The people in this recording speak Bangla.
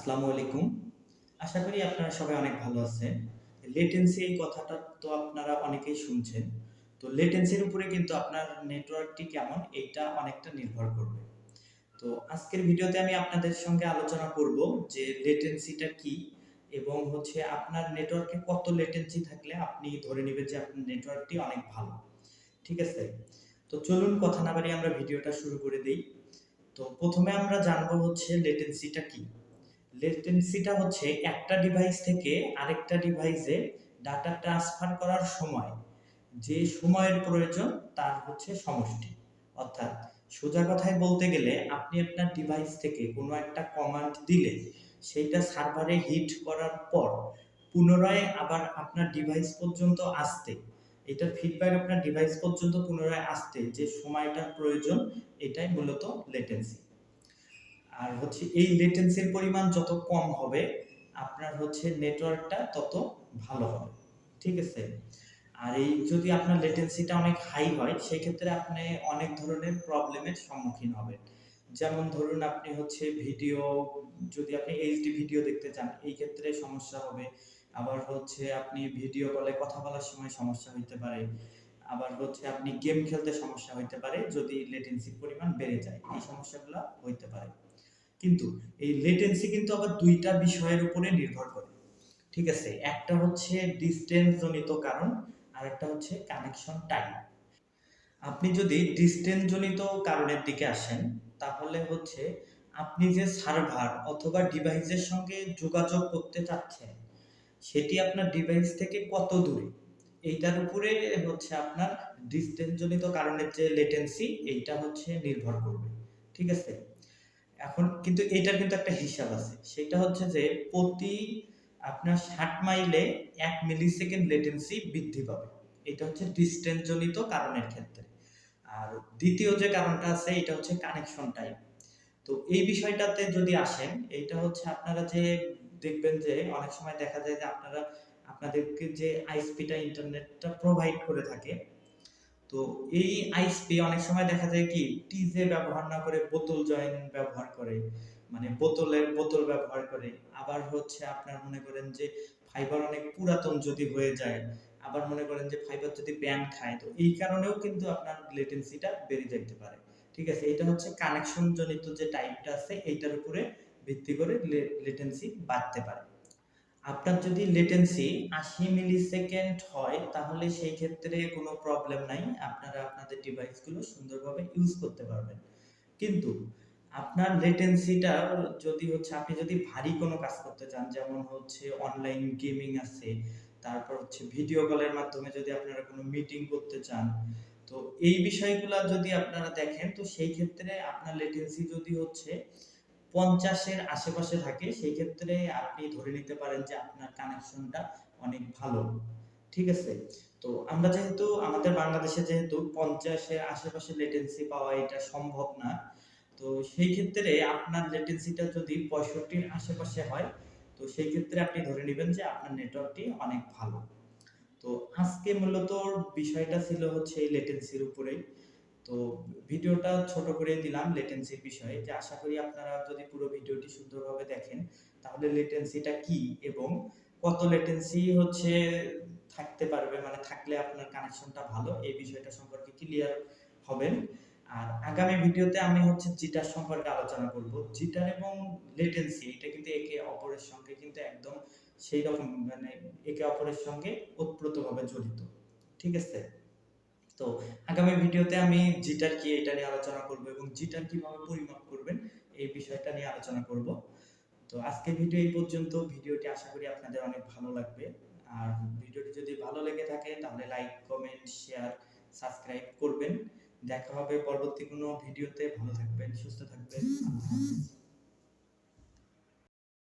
আসসালামু আলাইকুম। আশা করি আপনারা সবাই অনেক ভালো আছেন। লেটেন্সি এই কথাটা তো আপনারা অনেকেই শুনছেন। তো লেটেন্সির উপরে কিন্তু আপনার নেটওয়ার্কটি কেমন এইটা অনেকটা নির্ভর করবে। তো আজকের ভিডিওতে আমি আপনাদের সঙ্গে আলোচনা করব যে লেটেন্সিটা কি এবং হচ্ছে আপনার নেটওয়ার্কে কত লেটেন্সি থাকলে আপনি ধরে নিবেন যে আপনার নেটওয়ার্কটি অনেক ভালো। ঠিক আছে? তো চলুন কথা না বাড়িয়ে আমরা ভিডিওটা শুরু করে দেই। তো প্রথমে আমরা জানবো হচ্ছে লেটেন্সিটা কি? লেটেন্সিটা হচ্ছে একটা ডিভাইস থেকে আরেকটা ডিভাইসে ডাটা ট্রান্সফার করার সময় যে সময়ের প্রয়োজন তার হচ্ছে সমষ্টি। অর্থাৎ সোজা কথায় বলতে গেলে আপনি আপনার ডিভাইস থেকে কোনো একটা কমান্ড দিলে সেইটা সার্ভারে হিট করার পর পুনরায় আবার আপনার ডিভাইস পর্যন্ত আসতে, এটার ফিডব্যাক আপনার ডিভাইস পর্যন্ত পুনরায় আসতে যে সময়টা প্রয়োজন, এটাই মূলত লেটেন্সি। আর হচ্ছে এই লেটেন্সির পরিমাণ যত কম হবে আপনার হচ্ছে নেটওয়ার্কটা তত ভালো হবে। ঠিক আছে? আর এই যদি আপনার লেটেন্সিটা অনেক হাই হয় সেক্ষেত্রে আপনি অনেক ধরনের প্রবলেমের সম্মুখীন হবেন। যেমন ধরুন আপনি হচ্ছে ভিডিও, যদি আপনি এইচডি ভিডিও দেখতে চান এই ক্ষেত্রে সমস্যা হবে। আবার হচ্ছে আপনি ভিডিও কলে কথা বলার সময় সমস্যা হইতে পারে। আবার হচ্ছে আপনি গেম খেলতে সমস্যা হইতে পারে যদি লেটেন্সির পরিমাণ বেড়ে যায়। এই সমস্যাগুলো হইতে পারে। কিন্তু এই লেটেন্সি কিন্তু আবার দুইটা বিষয়ের উপরে নির্ভর করে। ঠিক আছে? একটা হচ্ছে ডিসটেন্স জনিত কারণ, আর একটা হচ্ছে কানেকশন টাইম। আপনি যদি ডিসটেন্স জনিত কারণের দিকে আসেন তাহলে হচ্ছে আপনি যে সার্ভার অথবা ডিভাইসের সঙ্গে যোগাযোগ করতে চাচ্ছেন সেটি আপনার ডিভাইস থেকে কত দূরে, এইটার উপরে হচ্ছে আপনার ডিসটেন্স জনিত কারণের যে লেটেন্সি এইটা হচ্ছে নির্ভর করবে। ঠিক আছে? এখন কিন্তু এটার কিন্তু একটা হিসাব আছে। সেটা হচ্ছে যে প্রতি আপনার ৬০ মাইলে ১ মিলিসেকেন্ড লেটেন্সি বৃদ্ধি পাবে। এটা হচ্ছে ডিসট্যান্স জনিত কারণের ক্ষেত্রে। আর দ্বিতীয় যে কারণটা আছে এটা হচ্ছে কানেকশন টাইম। তো এই বিষয়টাতে যদি আসেন, এইটা হচ্ছে আপনারা যে দেখবেন যে অনেক সময় দেখা যায় যে আপনারা আপনাদেরকে যে আইএসপিটা ইন্টারনেটটা প্রোভাইড করে থাকে, তো এই আইএসপি অনেক সময় দেখা যায় কি টিজে ব্যবহার না করে বোতল জয়েন ব্যবহার করে, মানে বোতল ব্যবহার করে। আবার হচ্ছে আপনার মনে করেন যে ফাইবার অনেক পুরাতন যদি হয়ে যায়, আবার মনে করেন যে ফাইবার যদি ব্যান খায়, তো এই কারণেও কিন্তু আপনার লেটেন্সিটা বেড়ে যাইতে পারে। ঠিক আছে? এটা হচ্ছে কানেকশন জনিত যে টাইপটা আছে এইটার উপরে ভিত্তি করে লেটেন্সি বাড়তে পারে। আপনার যদি লেটেন্সি ৮০ মিলিসেকেন্ড হয় তাহলে সেই ক্ষেত্রে কোনো প্রবলেম নাই। আপনারা আপনাদের ডিভাইসগুলো সুন্দরভাবে ইউজ করতে পারবেন। কিন্তু আপনার লেটেন্সিটা যদি হচ্ছে আপনি যদি ভারী কোনো কাজ করতে চান, যেমন হচ্ছে অনলাইন গেমিং আছে, তারপর হচ্ছে ভিডিও কলের মাধ্যমে যদি আপনারা কোনো মিটিং করতে চান, তো এই বিষয়গুলা যদি আপনারা দেখেন তো সেই ক্ষেত্রে আপনার লেটেন্সি যদি হচ্ছে ৫০ এর আশেপাশে থাকে সেই ক্ষেত্রে আপনি ধরে নিতে পারেন যে আপনার কানেকশনটা অনেক ভালো। ঠিক আছে? তো আমরা যেহেতু আমাদের বাংলাদেশে যেহেতু ৫০ এর আশেপাশে লেটেন্সি পাওয়া এটা সম্ভব না। তো সেই ক্ষেত্রে আপনার লেটেন্সিটা যদি ৬৫ এর আশেপাশে হয় তো সেই ক্ষেত্রে আপনি ধরে নিবেন যে আপনার নেটওয়ার্কটি অনেক ভালো। তো আজকে মূলত বিষয়টা ছিল হচ্ছে এই লেটেন্সির উপরেই। তো ভিডিওটা ছোট করে দিলাম লেটেন্সির বিষয়ে, যে আশা করি আপনারা যদি পুরো ভিডিওটি সুন্দরভাবে দেখেন তাহলে লেটেন্সিটা কি এবং কত লেটেন্সি হচ্ছে থাকতে পারবে, মানে থাকলে আপনার কানেকশনটা ভালো, এই বিষয়টা সম্পর্কে ক্লিয়ার হবেন। আর আগামী ভিডিওতে আমি হচ্ছে জিটার সম্পর্কে আলোচনা করব। জিটার এবং লেটেন্সি এটা কিন্তু একে অপরের সঙ্গে কিন্তু একদম সেই রকম, মানে একে অপরের সঙ্গে ওতপ্রোতভাবে জড়িত। ঠিক আছে? তো আগামী ভিডিওতে আমি জিটার কি এটা নিয়ে আলোচনা করব এবং জিটার কিভাবে পরিমাপ করবেন এই বিষয়টা নিয়ে আলোচনা করব। তো আজকের ভিডিও এই পর্যন্ত। ভিডিওটি আশা করি আপনাদের অনেক ভালো লাগবে। আর ভিডিওটি যদি ভালো লেগে থাকে তাহলে লাইক, কমেন্ট, শেয়ার, সাবস্ক্রাইব করবেন। দেখা হবে পরবর্তী কোনো ভিডিওতে। ভালো থাকবেন, সুস্থ থাকবেন। আল্লাহ হাফেজ।